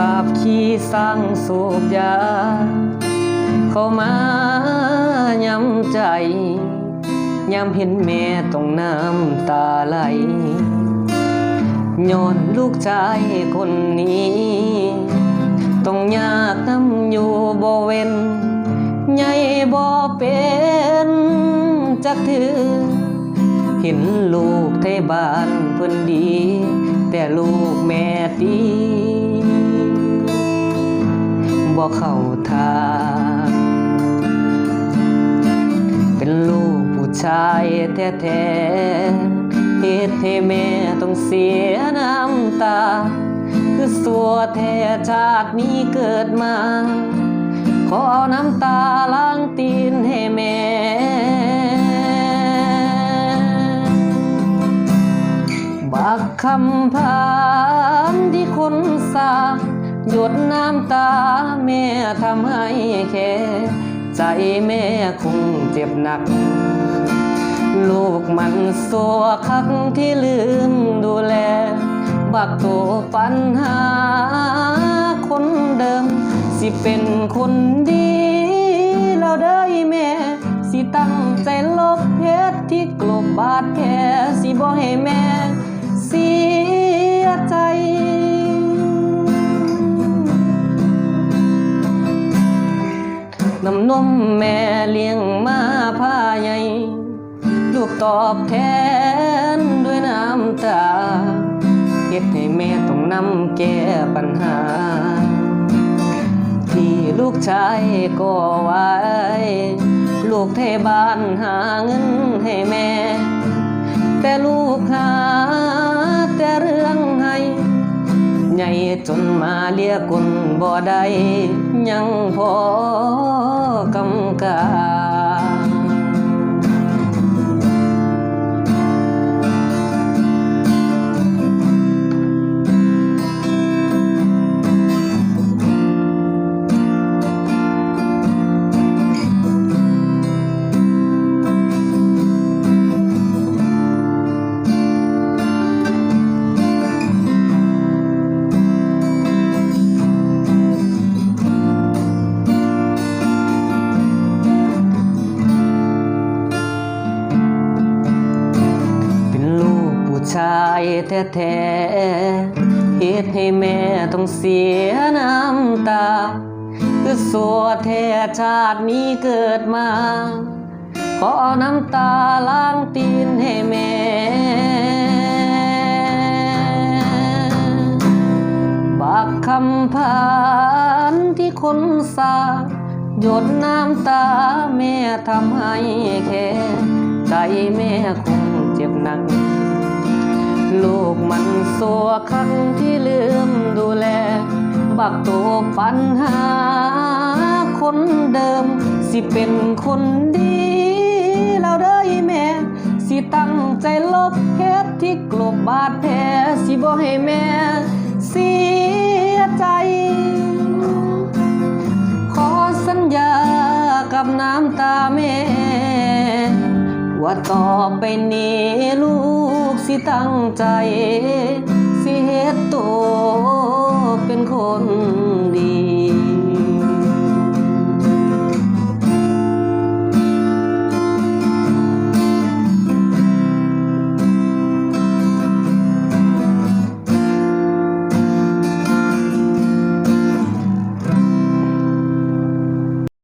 าปขี้สร้างสูบยาเข้ามายำใจยามเห็นแม่ต้องน้ำตาไหลย้อนลูกชายคนนี้ต้องยากน้ำอยู่บ่เว้นใหญ่บ่เป็นจักถือเห็นลูกไทยบ้านเพิ่นดีแต่ลูกแม่ตีบ่เข้าทางเป็นลูกผู้ชายแท้ๆเหตุให้แม่ต้องเสียน้ำตาคือสัวแท้ชาตินี้เกิดมาขอเอาน้ำตาล้างตีนให้แม่บักคำพานที่คนสาหยดน้ำตาแม่ทำให้แค่ใจแม่คงเจ็บหนักลูกมันสัวคักที่ลืมดูแลบักโตปัญหาคนเดิมสิเป็นคนดีแล้วได้แม่สิตั้งใจลบเพชรที่กลบบาดแผลสิบ่ให้แม่เสียใจน้ำนมแม่เลี้ยงมาผ้าใหญ่ลูกตอบแทนด้วยน้ำตาเฮ็ดให้แม่ต้องนำแก้ปัญหาที่ลูกชายก่อไว้ลูกเทบ้านหาเงินให้แม่แต่ลูกหาแต่เรื่องให้ใหญ่จนมาเลียกลบ่ได้ยังพอกำกาชายแท้ๆเหตุให้แม่ต้องเสียน้ำตาคือสัวแท้ชาตินี้เกิดมาขอเอาน้ำตาล้างตีนให้แม่บักคำพานที่คนสาหยดน้ำตาแม่ทำให้แค่ใจแม่คงเจ็บหนักลูกมันสัวคันที่ลืมดูแลบักโตปัญหาคนเดิมสิเป็นคนดีแล้วเด้อแม่สิตั้งใจลบเพชรที่กลบบาดแผลสิบ่ให้แม่เสียใจขอสัญญากับน้ำตาแม่ว่าต่อไปนี้ลูกสิตั้งใจ